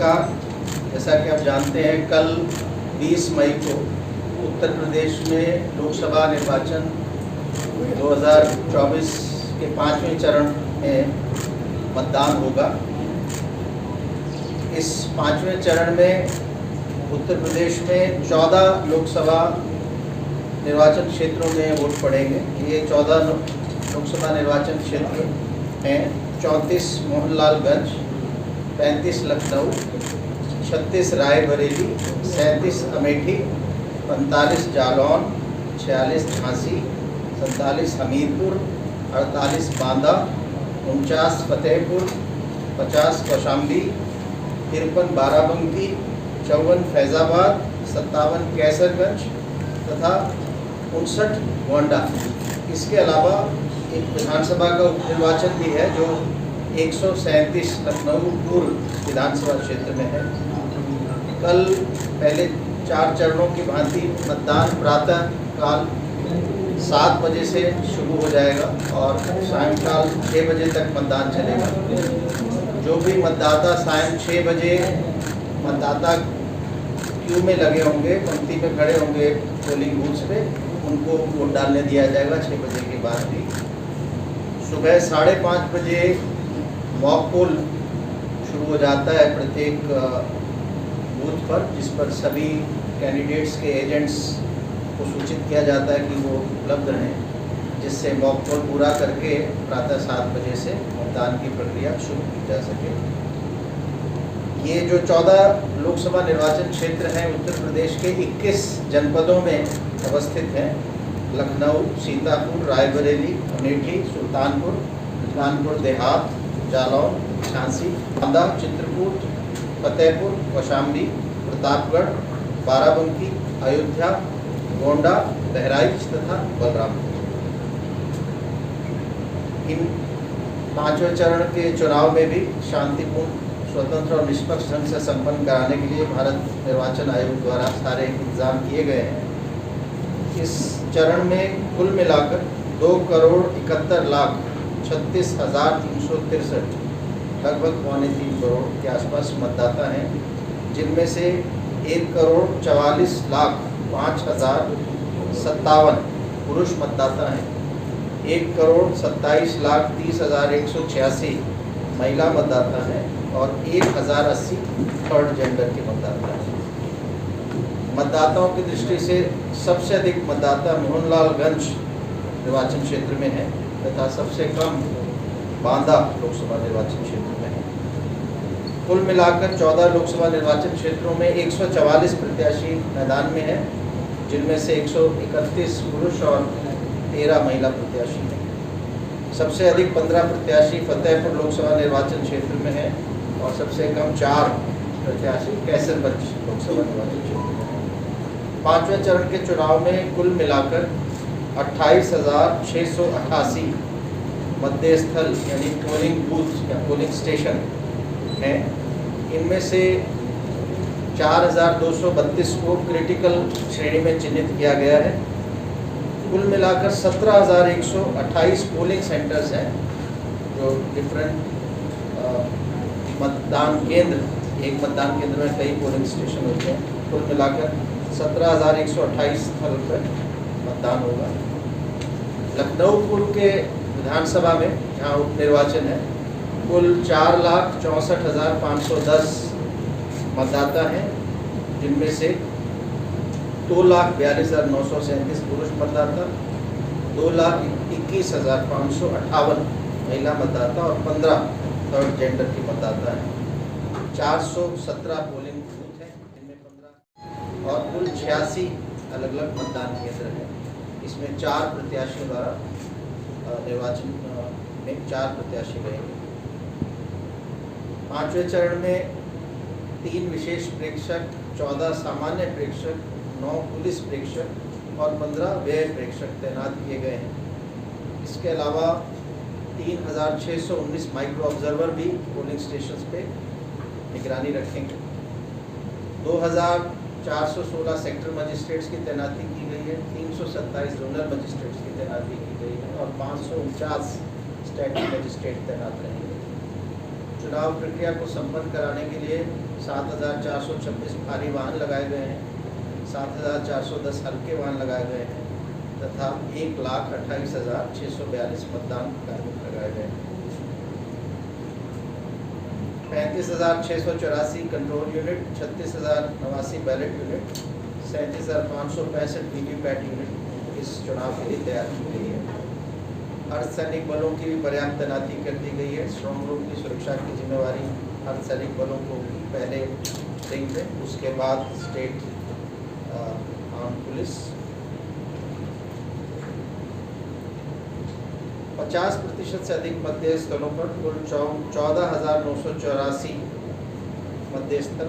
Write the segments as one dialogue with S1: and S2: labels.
S1: नमस्कार। जैसा कि आप जानते हैं, कल 20 मई को उत्तर प्रदेश में लोकसभा निर्वाचन 2024 के 5वें चरण में मतदान होगा। इस 5वें चरण में उत्तर प्रदेश में 14 लोकसभा निर्वाचन क्षेत्रों में वोट पड़ेंगे। ये 14 लोकसभा निर्वाचन क्षेत्र हैं: 34 मोहनलालगंज, 35 लखनऊ, 36 रायबरेली, 37 अमेठी, 45 जालौन, 46 झांसी, 47 हमीरपुर, 48 बांदा, 49 फतेहपुर, 50 कौशाम्बी, 53 बाराबंकी, 54 फैज़ाबाद, 57 कैसरगंज तथा 59 गोंडा। इसके अलावा एक विधानसभा का उपनिर्वाचन भी है जो 137 लखनऊ पूर्व विधानसभा क्षेत्र में है। कल पहले 4 चरणों की भांति मतदान प्रातः काल 7 बजे से शुरू हो जाएगा और सायंकाल 6 बजे तक मतदान चलेगा। जो भी मतदाता सायं 6 बजे मतदाता क्यू में लगे होंगे, पंक्ति में खड़े होंगे पोलिंग बूथ पे, उनको वोट डालने दिया जाएगा 6 बजे के बाद भी। सुबह 5:30 बजे मॉक पोल शुरू हो जाता है प्रत्येक बूथ पर, जिस पर सभी कैंडिडेट्स के एजेंट्स को सूचित किया जाता है कि वो उपलब्ध रहें, जिससे मॉक पोल पूरा करके प्रातः 7 बजे से मतदान की प्रक्रिया शुरू की जा सके। ये जो 14 लोकसभा निर्वाचन क्षेत्र हैं उत्तर प्रदेश के 21 जनपदों में अवस्थित हैं: लखनऊ, सीतापुर, रायबरेली, अमेठी, सुल्तानपुर, कानपुर देहात, जालौन, झांसी, बांदा, चित्रकूट, फतेहपुर, कौशाम्बी, प्रतापगढ़, बाराबंकी, अयोध्या, गोंडा, बहराइच तथा बलरामपुर। इन 5वें चरण के चुनाव में भी शांतिपूर्ण, स्वतंत्र और निष्पक्ष ढंग से संपन्न कराने के लिए भारत निर्वाचन आयोग द्वारा सारे इंतजाम किए गए हैं। इस चरण में कुल मिलाकर 2,71,36,363 लगभग 3.25 करोड़ के आसपास मतदाता हैं, जिनमें से 1,04,05,057 पुरुष मतदाता हैं, 1,27,30,186 महिला मतदाता हैं और 1,080 थर्ड जेंडर के मतदाता हैं। मतदाताओं की दृष्टि से सबसे अधिक मतदाता मोहनलालगंज निर्वाचन क्षेत्र में है तथा सबसे कम बांदा लोकसभा निर्वाचन क्षेत्र में है। कुल मिलाकर 14 लोकसभा निर्वाचन क्षेत्रों में 144 प्रत्याशी मैदान में हैं, जिनमें से 131 पुरुष और 13 महिला प्रत्याशी हैं। सबसे अधिक 15 प्रत्याशी फतेहपुर लोकसभा निर्वाचन क्षेत्र में हैं और सबसे कम 4 प्रत्याशी कैसरगंज लोकसभा निर्वाचन क्षेत्र में हैं। 5वें चरण के चुनाव में कुल मिलाकर 28,688 मतदेय स्थल यानी पोलिंग बूथ या पोलिंग स्टेशन हैं। इनमें से 4,232 को क्रिटिकल श्रेणी में चिन्हित किया गया है। कुल मिलाकर 17,128 पोलिंग सेंटर्स हैं, जो डिफरेंट मतदान केंद्र, एक मतदान केंद्र में कई पोलिंग स्टेशन होते हैं। कुल मिलाकर 17,128 स्थल पर मतदान होगा। लखनऊ पूर्व के विधानसभा में जहाँ उपनिर्वाचन है, कुल 4,64,510 मतदाता हैं, जिनमें से 2,42,937 पुरुष मतदाता, 2,21,558 महिला मतदाता और 15 थर्ड जेंडर के मतदाता हैं। 417 पोलिंग बूथ हैं, जिनमें 15 और कुल 86 अलग अलग मतदान केंद्र हैं। इसमें 4 प्रत्याशियों द्वारा निर्वाचन में 4 प्रत्याशी रहेंगे। 5वें चरण में 3 विशेष प्रेक्षक, 14 सामान्य प्रेक्षक, 9 पुलिस प्रेक्षक और 15 व्यय प्रेक्षक तैनात किए गए हैं। इसके अलावा 3,619 माइक्रो ऑब्जर्वर भी पोलिंग स्टेशन पे निगरानी रखेंगे। 2,416 सेक्टर मजिस्ट्रेट्स की तैनाती की गई है, 327 जोनल मजिस्ट्रेट्स की तैनाती की गई है और 549 स्टैटिक मजिस्ट्रेट तैनात रहेंगे। चुनाव प्रक्रिया को संपन्न कराने के लिए 7,426 भारी वाहन लगाए गए हैं, 7,410 हल्के वाहन लगाए गए हैं तथा 1,28,642 मतदान कार्मिक लगाए गए हैं। 35,684 control unit, 36,089 ballot unit, 37,565 VVPAT unit इस चुनाव के लिए तैयार की गई है। अर्धसैनिक बलों की भी पर्याप्त तैनाती कर दी गई है। स्ट्रॉन्ग रूम की सुरक्षा की जिम्मेवारी अर्धसैनिक बलों को पहले देंगे, उसके बाद स्टेट आर्म पुलिस। 50% से अधिक मतदेय स्थलों पर कुल 14,984 मतदेय स्थल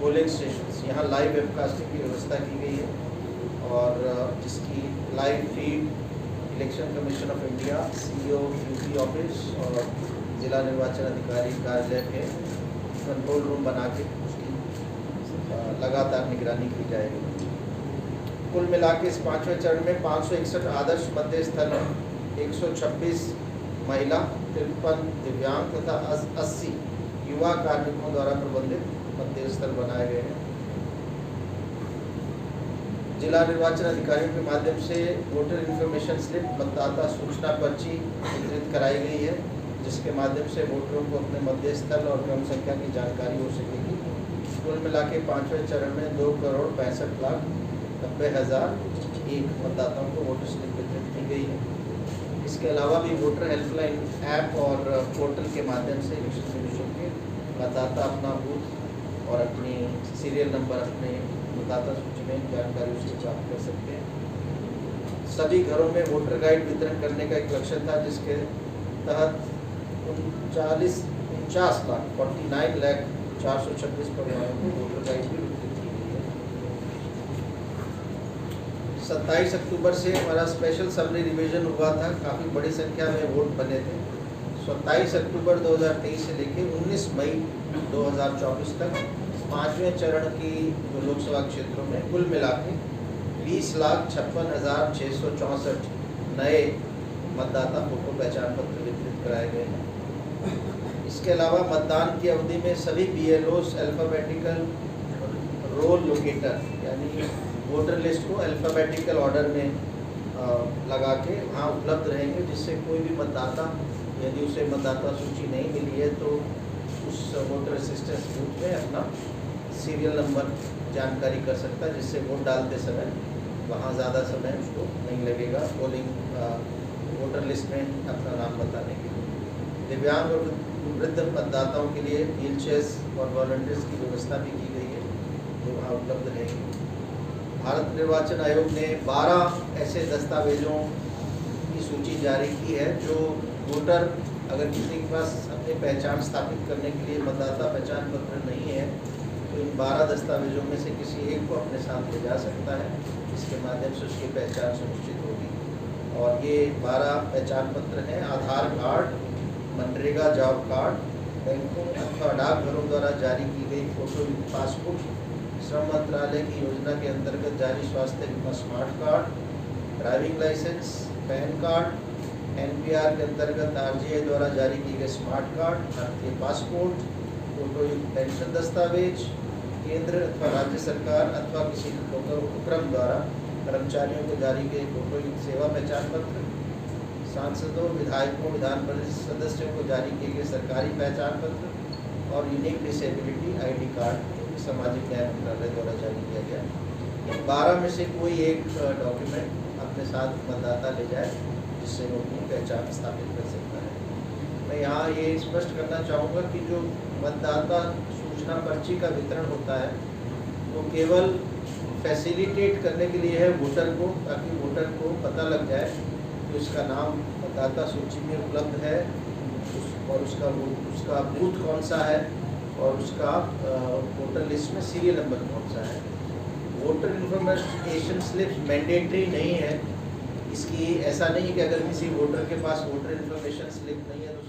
S1: पोलिंग स्टेशन यहाँ लाइव वेबकास्टिंग की व्यवस्था की गई है और जिसकी live feed election commission of India, CEO UP office और जिला निर्वाचन अधिकारी कार्यालय के कंट्रोल रूम बना के उसकी लगातार निगरानी की जाएगी। कुल मिला के इस 5वें चरण में 561 आदर्श मतदेय स्थल हैं, 126 महिला, 53 दिव्यांग तथा 80 युवा कार्मिकों द्वारा प्रबंधित मतदेय स्थल बनाए गए हैं। जिला निर्वाचन अधिकारियों के माध्यम से वोटर इन्फॉर्मेशन स्लिप, मतदाता सूचना पर्ची वितरित कराई गई है, जिसके माध्यम से वोटरों को अपने मतदेय स्थल और क्रम संख्या की जानकारी हो सकेगी। कुल मिला के 5वें चरण में 2,65,90,001 मतदाताओं को वोटर स्लिप वितरित की गई है। इसके अलावा भी वोटर हेल्पलाइन ऐप और पोर्टल के माध्यम से इलेक्शन कमीशन के मतदाता अपना बूथ और अपनी सीरियल नंबर अपने मतदाता सूची में जानकारी उसकी प्राप्त कर सकते हैं। सभी घरों में वोटर गाइड वितरण करने का एक लक्ष्य था, जिसके तहत 49,426 परिवारों को वोटर गाइड भी वितरित की गई है। 27 अक्टूबर से हमारा स्पेशल समरी रिवीजन हुआ था, काफ़ी बड़ी संख्या में वोट बने थे। 27 अक्टूबर 2023 से लेकर 19 मई 2024 तक 5वें चरण की जो लोकसभा क्षेत्रों में कुल मिला के 20,56,664 नए मतदाता फोटो पहचान पत्र वितरित कराए गए हैं। इसके अलावा मतदान की अवधि में सभी BLOs अल्फ़ाबेटिकल रोल लोकेटर यानी वोटर लिस्ट को अल्फ़ाबेटिकल ऑर्डर में लगा के वहाँ उपलब्ध रहेंगे, जिससे कोई भी मतदाता यदि उसे मतदाता सूची नहीं मिली है तो उस वोटर असिस्टेंस बूथ में अपना सीरियल नंबर जानकारी कर सकता है, जिससे वोट डालते समय वहाँ ज़्यादा समय उसको नहीं लगेगा पोलिंग वोटर लिस्ट में अपना नाम बताने के लिए। दिव्यांग और वृद्ध मतदाताओं के लिए व्हील चेयर्स और वॉलंटियर्स की व्यवस्था भी की गई है जो वहाँ उपलब्ध रहेगी। भारत निर्वाचन आयोग ने 12 ऐसे दस्तावेजों की सूची जारी की है जो वोटर अगर किसी के पास अपनी पहचान स्थापित करने के लिए मतदाता पहचान पत्र नहीं है तो इन 12 दस्तावेजों में से किसी एक को अपने साथ ले जा सकता है, इसके माध्यम से उसकी पहचान सुनिश्चित होगी। और ये 12 पहचान पत्र हैं: आधार कार्ड, मनरेगा जॉब कार्ड, बैंकों अथवा डाकघरों द्वारा जारी की गई फोटोयुक्त पासबुक, श्रम मंत्रालय की योजना के अंतर्गत जारी स्वास्थ्य बीमा smart card, driving licence, PAN card, NPR के अंतर्गत RGI द्वारा जारी की गई स्मार्ट कार्ड, भारतीय पासपोर्ट, फोटोयुक्त पेंशन दस्तावेज, केंद्र अथवा राज्य सरकार अथवा किसी उपक्रम द्वारा कर्मचारियों को जारी गए फोटोयुक्त सेवा पहचान पत्र, सांसदों, विधायकों, विधान परिषद सदस्यों को जारी किए गए सरकारी पहचान पत्र और यूनिक डिसेबिलिटी ID कार्ड सामाजिक न्याय मंत्रालय द्वारा जारी किया गया। इन 12 में से कोई एक डॉक्यूमेंट अपने साथ मतदाता ले जाए, जिससे वो अपनी पहचान स्थापित कर सकता है। मैं यहाँ ये स्पष्ट करना चाहूँगा कि जो मतदाता सूचना पर्ची का वितरण होता है वो केवल फैसिलिटेट करने के लिए है वोटर को, ताकि वोटर को पता लग जाए कि उसका नाम मतदाता सूची में उपलब्ध है और उसका बूथ कौन सा है और उसका वोटर लिस्ट में सीरियल नंबर कौन सा है। वोटर इन्फॉर्मेशन स्लिप मैंडेटरी नहीं है, इसकी ऐसा नहीं है कि अगर किसी वोटर के पास वोटर इन्फॉर्मेशन स्लिप नहीं है तो